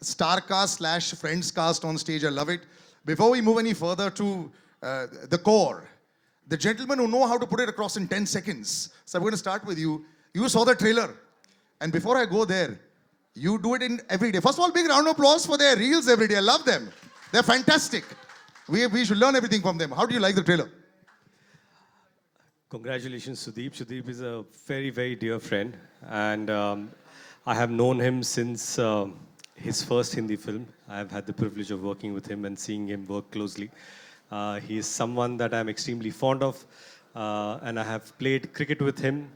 star cast / friends cast on stage. I love it. Before we move any further to the core, the gentlemen who know how to put it across in 10 seconds. So I'm going to start with you. You saw the trailer. And before I go there, you do it in every day. First of all, big round of applause for their reels every day. I love them. They're fantastic. We should learn everything from them. How do you like the trailer? Congratulations, Sudeep. Sudeep is a very, very dear friend. And I have known him since his first Hindi film. I've had the privilege of working with him and seeing him work closely. He is someone that I'm extremely fond of. And I have played cricket with him,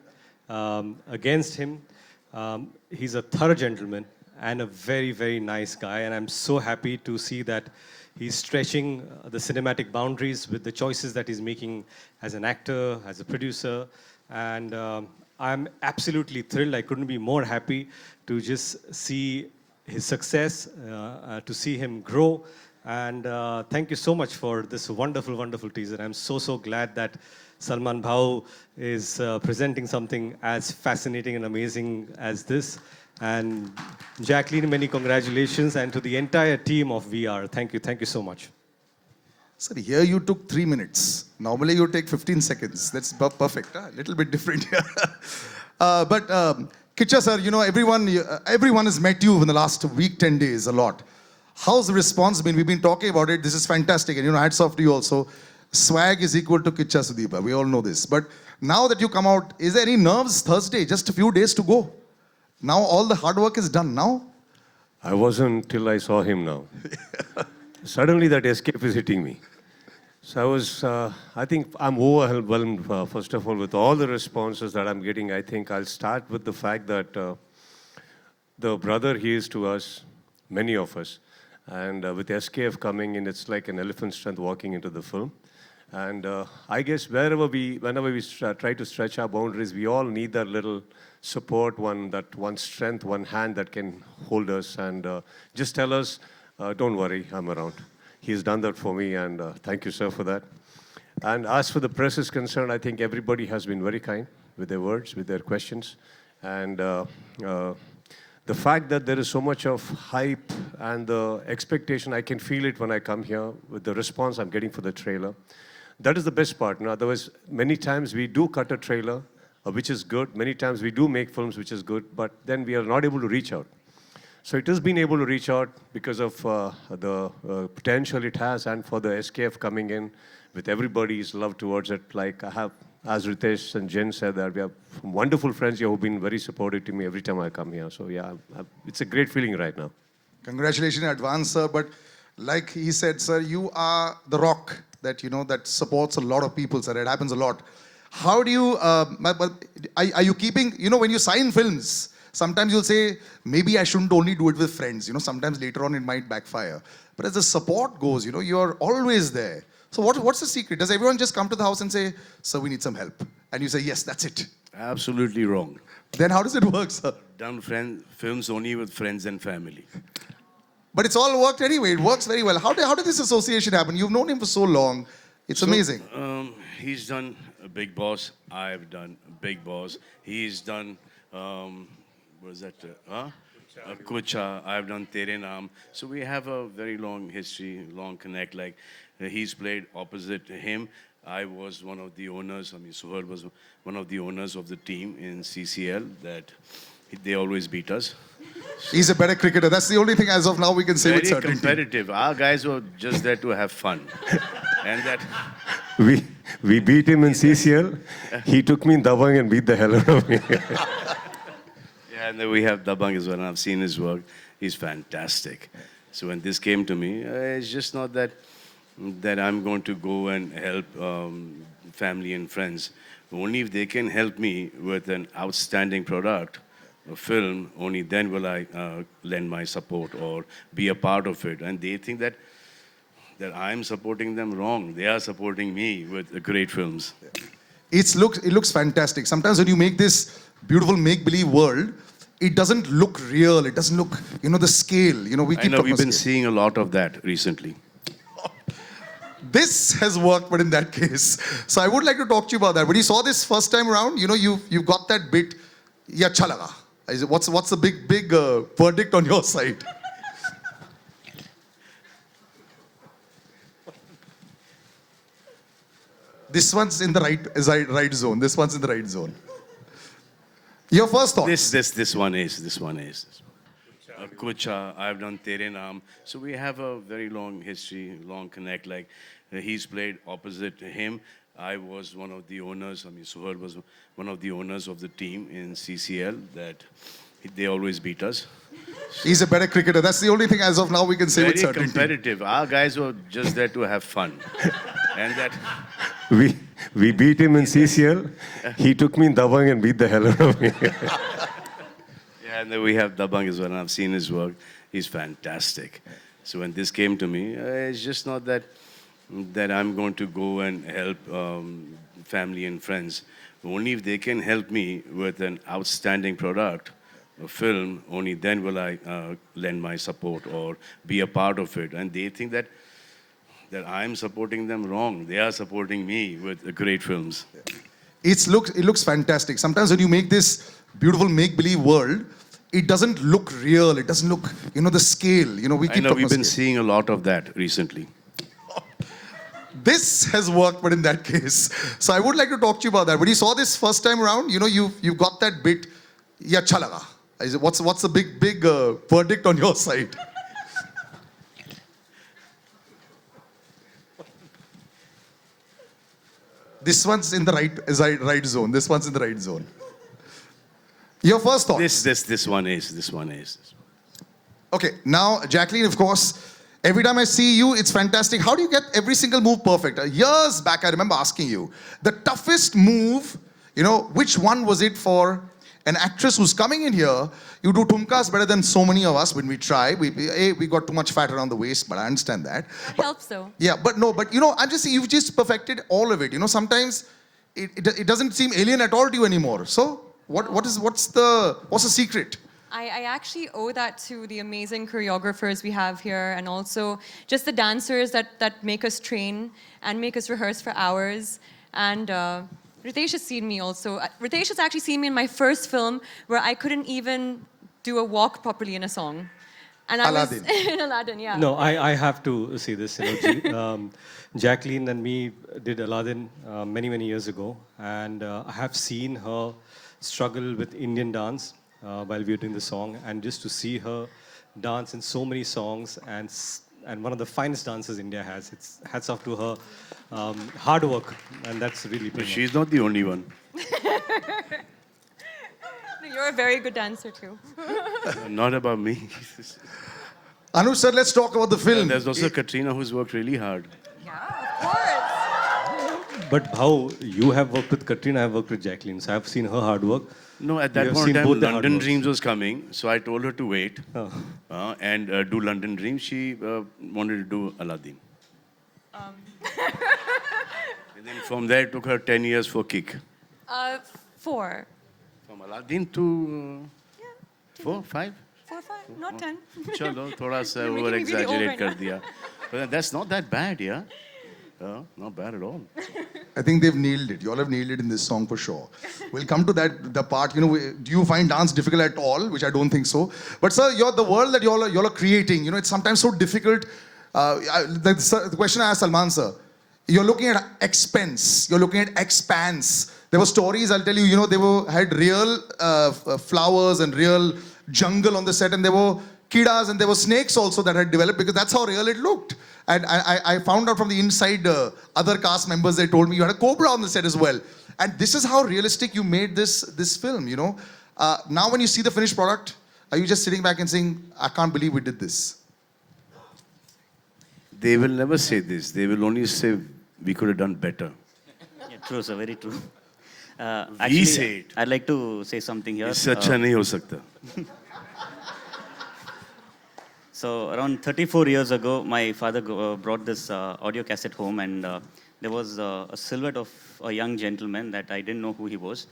against him. He's a thorough gentleman and a very, very nice guy. And I'm so happy to see that he's stretching the cinematic boundaries with the choices that he's making as an actor, as a producer. And I'm absolutely thrilled. I couldn't be more happy to just see his success, to see him grow. And thank you so much for this wonderful, wonderful teaser. I'm so, so glad that Salman Bhau is presenting something as fascinating and amazing as this. And Jacqueline, many congratulations. And to the entire team of VR, thank you so much. Sir, here you took 3 minutes. Normally you take 15 seconds. That's perfect. A little bit different here. But Kiccha sir, you know, everyone has met you in the last week, 10 days, a lot. How's the response been? We've been talking about it. This is fantastic. And you know, hats off to you also. Swag is equal to Kiccha Sudeep. We all know this. But now that you come out, is there any nerves? Thursday, just a few days to go. Now all the hard work is done now? I wasn't till I saw him now. Suddenly that escape is hitting me. So I think I'm overwhelmed, first of all, with all the responses that I'm getting. I think I'll start with the fact that the brother he is to us, many of us. And with SKF coming in, it's like an elephant strength walking into the film. And I guess whenever we try to stretch our boundaries, we all need that little support, one strength, one hand that can hold us and just tell us, don't worry, I'm around. He's done that for me, and thank you, sir, for that. And as for the press is concerned, I think everybody has been very kind with their words, with their questions. And the fact that there is so much of hype and the expectation, I can feel it when I come here with the response I'm getting for the trailer. That is the best part. No? Otherwise, many times we do cut a trailer, which is good. Many times we do make films, which is good, but then we are not able to reach out. So it has been able to reach out because of the potential it has, and for the SKF coming in with everybody's love towards it. Like I have, as Ritesh and Jen said, that we have wonderful friends here who've been very supportive to me every time I come here. So yeah, it's a great feeling right now. Congratulations in advance, sir. But like he said, sir, you are the rock that, you know, that supports a lot of people, sir. It happens a lot. How do you, are you keeping, you know, when you sign films, sometimes you'll say, maybe I shouldn't only do it with friends. You know, sometimes later on it might backfire. But as the support goes, you know, you're always there. So what's the secret? Does everyone just come to the house and say, sir, we need some help? And you say, yes, that's it. Absolutely wrong. Then how does it work, sir? Done films only with friends and family. But it's all worked anyway. It works very well. How did this association happen? You've known him for so long. It's amazing. He's done Big Boss. I've done Big Boss. He's done, what is that? Kiccha. I've done Tere Naam. So we have a very long history, long connect. Like he's played opposite him. I was one of the owners. I mean, Shudh was one of the owners of the team in CCL that they always beat us. He's a better cricketer. That's the only thing as of now we can say with Very certainty. competitive. Our guys were just there to have fun. And that... We beat him in CCL. He took me in Dabang and beat the hell out of me. Yeah, and then we have Dabang as well. And I've seen his work. He's fantastic. So when this came to me, it's just not that I'm going to go and help family and friends. Only if they can help me with an outstanding product, a film, only then will I lend my support or be a part of it. And they think that I'm supporting them wrong. They are supporting me with great films. It looks fantastic. Sometimes when you make this beautiful make-believe world, it doesn't look real. It doesn't look, you know, the scale. You know, we've been seeing a lot of that recently. This has worked, but in that case. So I would like to talk to you about that. When you saw this first time around, you know, you've got that bit, ye acha laga. What's the big verdict on your side? This one's in the right zone. This one's in the right zone. Your first thoughts? This one is. Kiccha, I've done Tere Naam. So we have a very long history, long connect. Like he's played opposite him. I was one of the owners. I mean, Shudh was one of the owners of the team in CCL. That they always beat us. He's a better cricketer. That's the only thing as of now we can say with Very certainty. competitive. Our guys were just there to have fun, and that. We beat him in CCL. He took me in Dabang and beat the hell out of me. Yeah, and then we have Dabang as well, and I've seen his work. He's fantastic. So when this came to me, it's just not that I'm going to go and help family and friends. Only if they can help me with an outstanding product, a film, only then will I lend my support or be a part of it. And they think that I'm supporting them wrong. They are supporting me with great films. It looks fantastic. Sometimes when you make this beautiful make-believe world, it doesn't look real. It doesn't look, the scale. We keep We've been seeing a lot of that recently. This has worked, but in that case. So I would like to talk to you about that. When you saw this first time around, you've got that bit, yeah, अच्छा लगा. What's the big verdict on your side? This one's in the right zone. This one's in the right zone. Your first thoughts? This one is. Okay, now Jacqueline, of course, every time I see you, it's fantastic. How do you get every single move perfect? Years back, I remember asking you, the toughest move, which one was it for an actress who's coming in here? You do tumkas better than so many of us when we try. We got too much fat around the waist, but I understand that. It helps though. Yeah, but I'm just saying, you've just perfected all of it. Sometimes it doesn't seem alien at all to you anymore. So what's the secret? I actually owe that to the amazing choreographers we have here, and also just the dancers that make us train and make us rehearse for hours. And Ritesh has seen me also. Ritesh has actually seen me in my first film where I couldn't even do a walk properly in a song. And I Aladdin. was in Aladdin, yeah. No, I have to see this. Jacqueline and me did Aladdin many years ago, and I have seen her struggle with Indian dance while we were doing the song, and just to see her dance in so many songs and one of the finest dances India has. It's hats off to her hard work, and that's really. But she's not the only one. You're a very good dancer too. Not about me. Anuj sir, let's talk about the film. There's also Katrina who's worked really hard. Yeah, of course. But how you have worked with Katrina, I have worked with Jacqueline, so I've seen her hard work. No, at You that have point in seen time, both the hard London works. Dreams was coming, so I told her to wait Oh. and do London Dreams. She wanted to do Aladdin. And then from there, it took her 10 years for Kick. 4. From Aladdin to 4, 5? 4, 5, not 10. Chalo, thoda sa You're making over me really exaggerate old kar right diya. But that's not that bad, yeah? Not bad at all. I think they've nailed it. You all have nailed it in this song for sure. We'll come to the part, do you find dance difficult at all? Which I don't think so. But sir, the world that you all are creating, it's sometimes so difficult. The question I asked Salman sir, you're looking at expense, you're looking at expanse. There were stories, I'll tell you, they had real flowers and real jungle on the set, and there were kidas and there were snakes also that had developed, because that's how real it looked. And I found out from the inside other cast members, they told me you had a cobra on the set as well. And this is how realistic you made this film, Now when you see the finished product, are you just sitting back and saying, I can't believe we did this? They will never say this. They will only say, we could have done better. Yeah, true, sir, very true. We say it. I'd like to say something here. इससे अच्छा नहीं हो सकता. So around 34 years ago, my father brought this audio cassette home, and there was a silhouette of a young gentleman that I didn't know who he was.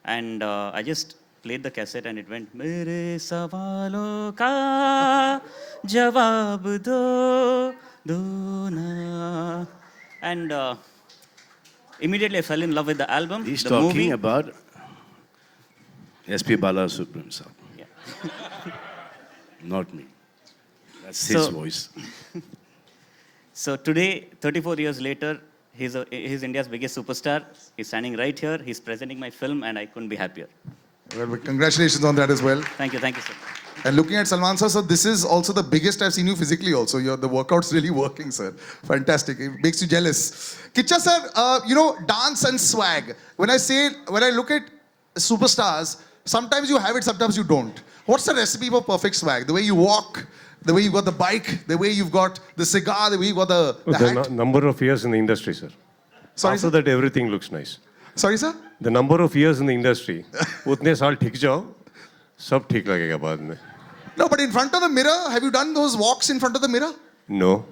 And I just played the cassette and it went, Mere sawalon ka jawab do na. And immediately I fell in love with the album. He's the talking movie. about SP Balasubramanian sir. Yeah. Not me. That's his So- voice. So today, 34 years later, he's India's biggest superstar. He's standing right here. He's presenting my film, and I couldn't be happier. Well, congratulations on that as well. Thank you sir. And looking at Salman sir, so this is also the biggest I've seen you physically also. The workout's really working, sir. Fantastic. It makes you jealous. Kiccha sir, dance and swag. When I look at superstars, sometimes you have it, sometimes you don't. What's the recipe for perfect swag? The way you walk, the way you've got the bike, the way you've got the cigar, the way you've got the hat. Number of years in the industry, sir. Sorry, After sir? that, everything looks nice. Sorry, sir? The number of years in the industry, उतने साल ठीक जाओ, सब ठीक लगेगा बाद में. No, but in front of the mirror, have you done those walks in front of the mirror? No.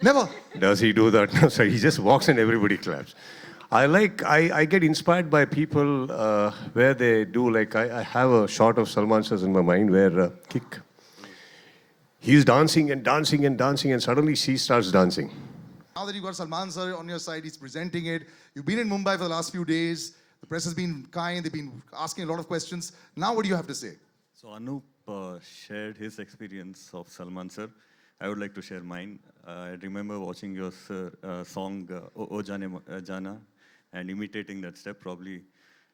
Never. Does he do that? No, sir. He just walks and everybody claps. I get inspired by people where they do, like, I have a shot of Salman sir in my mind where he's dancing and dancing and dancing and suddenly she starts dancing. Now that you've got Salman sir on your side, he's presenting it. You've been in Mumbai for the last few days. The press has been kind. They've been asking a lot of questions. Now what do you have to say? So Anup shared his experience of Salman sir. I would like to share mine. I remember watching your song O Jana and imitating that step. Probably,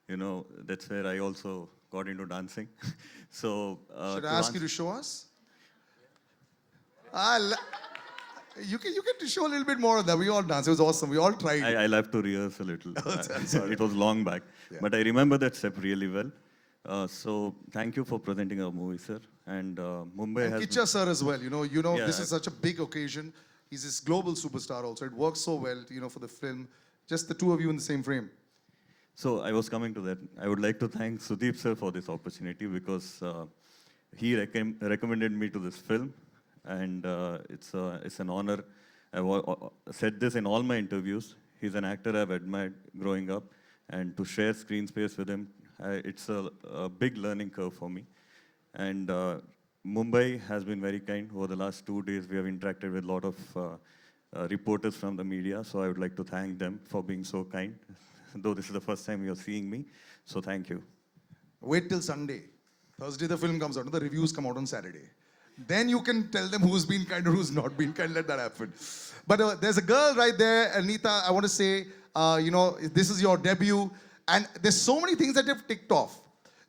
that's where I also got into dancing. So should I ask you to show us? You can show a little bit more of that. We all danced. It was awesome. We all tried. I love to rehearse a little. Sorry. It was long back. Yeah. But I remember that step really well. So thank you for presenting our movie, sir. And Mumbai has... Kiccha sir as well. Yeah. This is such a big occasion. He's this global superstar also. It works so well, for the film. Just the two of you in the same frame. So I was coming to that. I would like to thank Sudeep sir for this opportunity because he recommended me to this film. And it's an honor. I've said this in all my interviews. He's an actor I've admired growing up. And to share screen space with him, it's a big learning curve for me. And Mumbai has been very kind. Over the last 2 days, we have interacted with a lot of reporters from the media. So I would like to thank them for being so kind. Though this is the first time you're seeing me. So thank you. Wait till Sunday. Thursday the film comes out. The reviews come out on Saturday. Then you can tell them who's been kind or who's not been kind. Let that happen. But there's a girl right there, Anita. I want to say, this is your debut. And there's so many things that you've ticked off.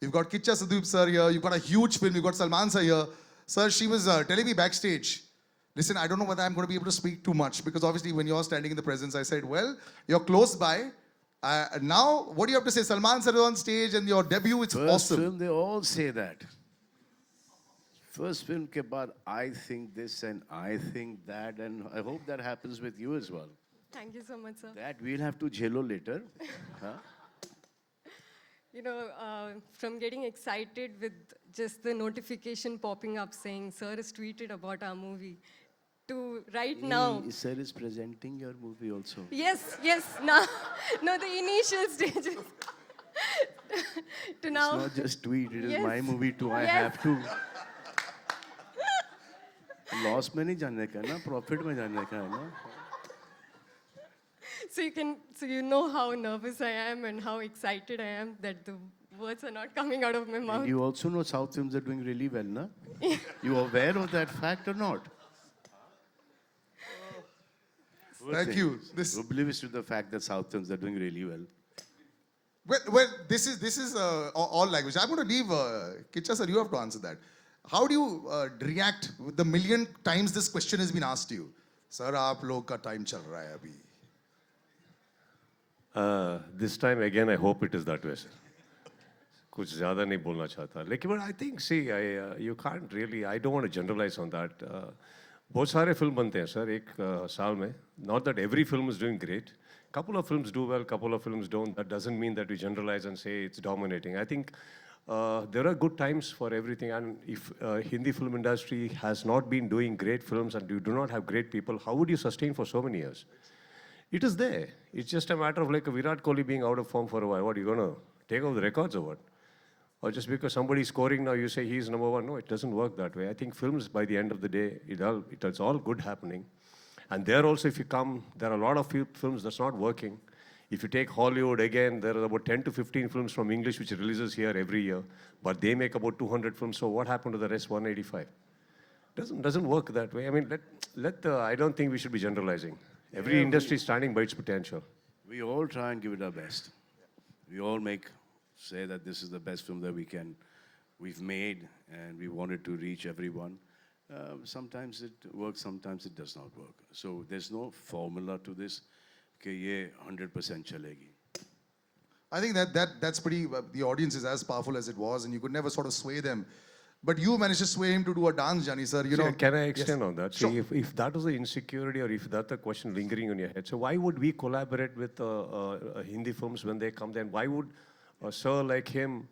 You've got Kiccha Sudeep sir here. You've got a huge film. You've got Salman sir here. Sir, she was telling me backstage, listen, I don't know whether I'm going to be able to speak too much. Because obviously when you're standing in the presence, I said, well, you're close by. Now, what do you have to say? Salman sir is on stage and your debut, it's First awesome. film, they all say that. First film ke baad, I think this and I think that, and I hope that happens with you as well. Thank you so much, sir. That we'll have to jello later. Huh? From getting excited with just the notification popping up saying, sir has tweeted about our movie, to right now. Sir is presenting your movie also. Yes, now, no, the initial stages. To now. It's not just tweet, it is Yes. my movie too, I Yes. have to. Loss में नहीं जानने का ना, profit में जानने का है ना. So you know how nervous I am and how excited I am that the words are not coming out of my mouth. And you also know South films are doing really well, na? You aware of that fact or not? Thank you. Oblivious to the fact that South films are doing really well. Well, this is all language. I'm going to leave Kiccha sir. You have to answer that. How do you react with the million times this question has been asked to you? Sir, aap log ka time chal raha hai abhi. This time again, I hope it is that way, sir. कुछ ज़्यादा नहीं बोलना चाहता. लेकिन but I think, see, you can't really, I don't want to generalize on that. बहुत सारे film बनते हैं सर एक साल में. Not that every film is doing great. Couple of films do well, couple of films don't. That doesn't mean that we generalize and say it's dominating. I think there are good times for everything. And if Hindi film industry has not been doing great films and you do not have great people, how would you sustain for so many years? It is there. It's just a matter of like a Virat Kohli being out of form for a while. What, are you going to take off the records or what? Or just because somebody's scoring now, you say he's number one. No, it doesn't work that way. I think films, by the end of the day, it's all good happening. And there also, if you come, there are a lot of films that's not working. If you take Hollywood, again, there are about 10 to 15 films from English which releases here every year. But they make about 200 films. So what happened to the rest 185? Doesn't work that way. I mean, I don't think we should be generalizing. Every industry is standing by its potential. We all try and give it our best. We all say that this is the best film that we've made, and we wanted to reach everyone. Sometimes it works, sometimes it does not work. So there's no formula to this. कि ये 100% चलेगी. I think that's pretty. The audience is as powerful as it was, and you could never sort of sway them. But you managed to sway him to do a dance, Jani sir. You know. Can I extend Yes. on that? Sure. See, if that was the insecurity, or if that's the question lingering on your head, so why would we collaborate with Hindi films when they come? Then why would a sir like him,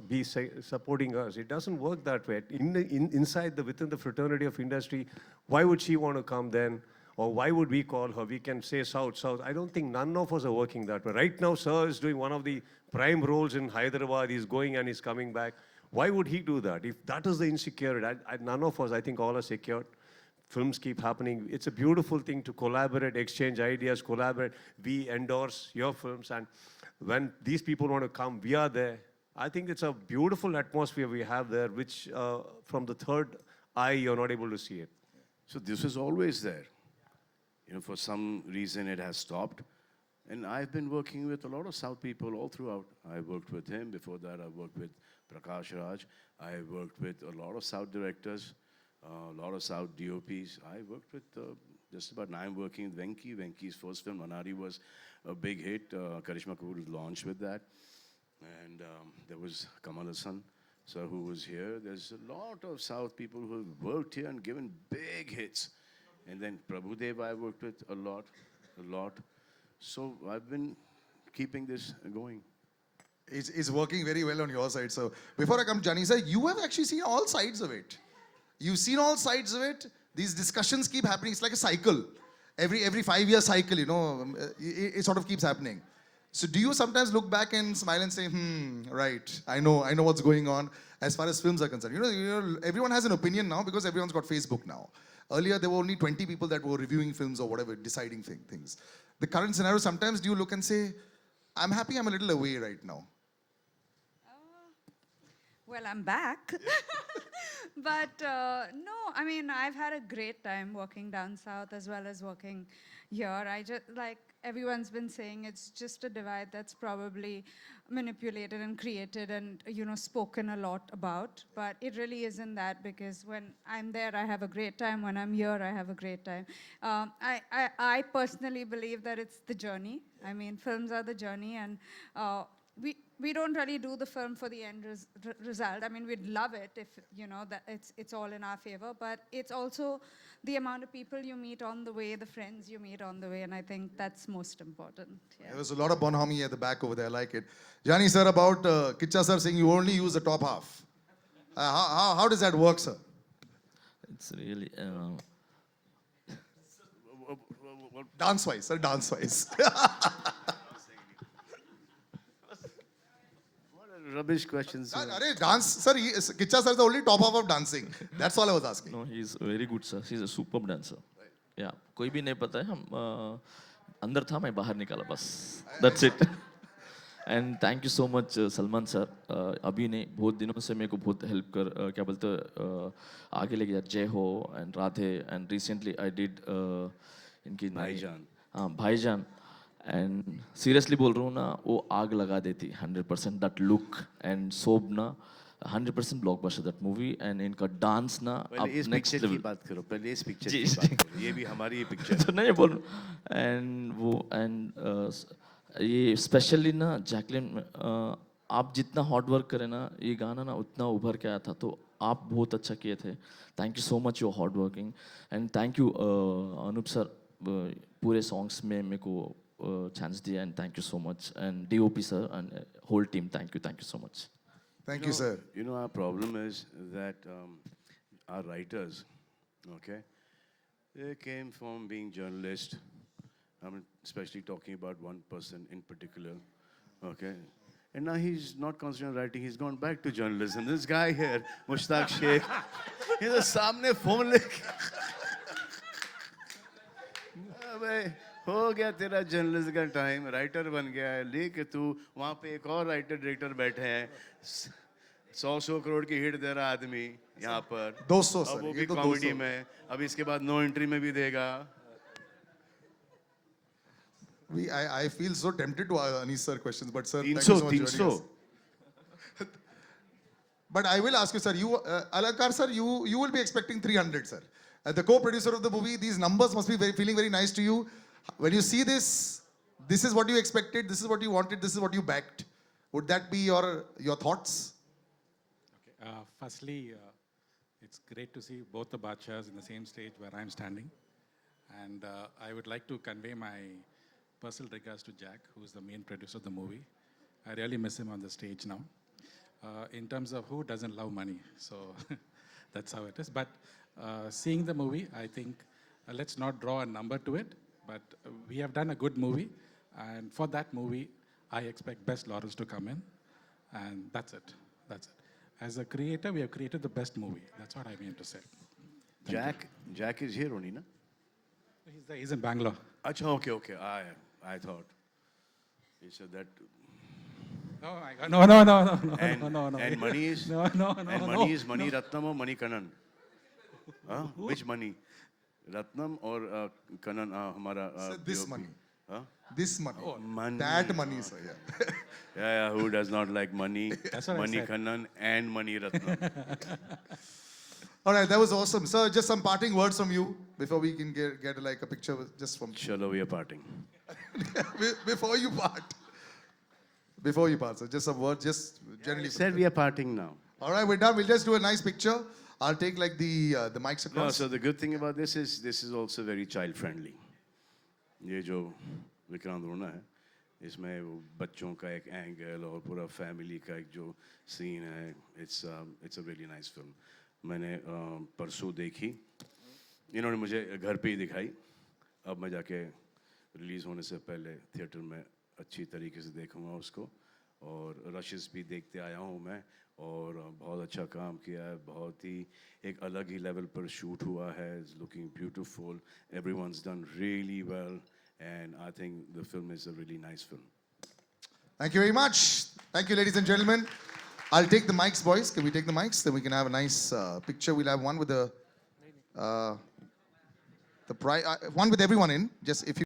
be supporting us? It doesn't work that way. Within the fraternity of industry, why would she want to come then? Or why would we call her? We can say South. I don't think none of us are working that way. Right now, sir is doing one of the prime roles in Hyderabad. He's going and he's coming back. Why would he do that? If that is the insecurity, none of us, I think all are secure. Films keep happening. It's a beautiful thing to collaborate, exchange ideas, collaborate. We endorse your films. And when these people want to come, we are there. I think it's a beautiful atmosphere we have there, which from the third eye, you're not able to see it. So this was always there. For some reason it has stopped. And I've been working with a lot of South people all throughout. I worked with him. Before that, I worked with Prakash Raj. I worked with a lot of South directors, a lot of South DOPs. I worked with just about 9 working with Venki. Venki's first film, Manari, was a big hit. Karishma Kapoor launched with that. And there was Kamal Hassan, sir, who was here. There's a lot of South people who have worked here and given big hits. And then Prabhudev I worked with a lot. So I've been keeping this going. It's working very well on your side. So before I come, Jani sir, you have actually seen all sides of it. You've seen all sides of it. These discussions keep happening. It's like a cycle. Every 5-year cycle, it sort of keeps happening. So do you sometimes look back and smile and say, right, I know what's going on as far as films are concerned. Everyone has an opinion now because everyone's got Facebook now. Earlier, there were only 20 people that were reviewing films or whatever, deciding things. The current scenario, sometimes do you look and say, I'm happy I'm a little away right now? Well, I'm back. But no, I mean, I've had a great time working down south as well as working here. I just, like everyone's been saying, it's just a divide that's probably manipulated and created and, spoken a lot about. But it really isn't that, because when I'm there, I have a great time. When I'm here, I have a great time. I personally believe that it's the journey. I mean, films are the journey, and we don't really do the film for the end result. I mean, we'd love it if, that it's all in our favor, but it's also the amount of people you meet on the way, the friends you meet on the way, and I think that's most important. Yeah. There was a lot of bonhomie at the back over there, I like it. Jani sir, about Kiccha sir saying you only use the top half. How does that work, sir? It's really... Dance-wise, sir, dance-wise. Rubbish questions. Dance, sir, Kiccha sir is the only top half of dancing. That's all I was asking. No, he's very good, sir. He's a superb dancer. Yeah. कोई भी नहीं पता है हम अंदर था मैं बाहर निकाला बस. That's it. And thank you so much, Salman sir. अभी नहीं बहुत दिनों से मेरे को बहुत help कर क्या बोलते आगे लेके जा जय हो and Radhe, and recently I did इनकी भाईजान. हाँ भाईजान. And seriously बोल रहा हूँ ना, वो आग लगा देती 100%. That look and soap ना 100% blockbuster that movie, and इनका dance ना अब next level. की बात करो. पहले इस पिक्चर की बात करो. ये भी हमारी पिक्चर. तो नहीं बोल and ये specially ना Jacqueline, आप जितना hard work करें ना, ये गाना ना उतना उभर के आया था, तो आप बहुत अच्छा किए थे. Thank you so much, you're hard working, and thank you Anup sir, पूरे songs में मेरे को chance दिया, and thank you so much, and DOP sir and whole team, thank you so much. Thank you, sir. Our problem is that our writers, okay, they came from being journalists. I'm especially talking about one person in particular, okay. And now he's not concentrating on writing, he's gone back to journalism. This guy here, Mushtaq Sheikh, he's a सामने phone ले हो गया तेरा journalist का time, writer बन गया है, लेके तू वहाँ पे एक और राइटर डायरेक्टर बैठे हैं, 100 करोड़ की हिट दे रहा आदमी यहाँ पर 200 अब सर, वो ये भी तो कॉमेडी 200. में, अब इसके बाद नो एंट्री में भी देगा. I feel so tempted to ask Anis sir questions, but sir, thank you 300, so much for joining us. 300. But I will ask you, sir. Alakar, sir, you will be expecting 300, sir. As the co-producer of the movie, these numbers must be feeling very nice to you. When you see this, this is what you expected, this is what you wanted, this is what you backed. Would that be your thoughts? Okay. Firstly, it's great to see both the Badshahs in the same stage where I'm standing. And I would like to convey my personal regards to Jack, who's the main producer of the movie. I really miss him on the stage now. In terms of who doesn't love money, so that's how it is. But seeing the movie, I think let's not draw a number to it, but we have done a good movie, and for that movie, I expect best laurels to come in, and that's it. That's it. As a creator, we have created the best movie. That's what I mean to say. Jack is here only, na? He's there. He's in Bangalore. Acha, okay. I thought he said that. Oh my God! No. And money is no. Money is Mani Ratnam or Mani Kannan? Huh? Which money? Ratnam or Kannan? Hamara. Sir, this POP? money. Huh? This money. Money. That money, sir. Yeah. Yeah. Who does not like money? That's what I Mani said. Kannan and Mani Ratnam. All right, that was awesome, sir. Just some parting words from you before we can get like a picture just from Chalo, we are parting. before you part, sir. Just some words, just generally. Said we are parting now. All right, we're done. We'll just do a nice picture. I'll take like the mics No, across. so the good thing about this is also very child friendly. ये जो विक्रांत रोना है, इसमें वो बच्चों का एक angle और पूरा फैमिली का एक जो सीन है, it's a really nice film. मैंने परसों देखी, इन्होंने मुझे घर पे ही दिखाई, अब मैं जाके रिलीज़ होने से पहले थिएटर में अच्छी तरीके से देखूंगा उसको, और रशेस भी देखते आया हूँ मैं, और बहुत अच्छा काम किया है, बहुत ही एक अलग ही लेवल पर शूट हुआ है, it's looking beautiful, everyone's done really well, and I think the film is a really nice film. Thank you very much. Thank you, ladies and gentlemen. I'll take the mics, boys. Can we take the mics? Then we can have a nice picture. We'll have one with one with everyone in. Just if you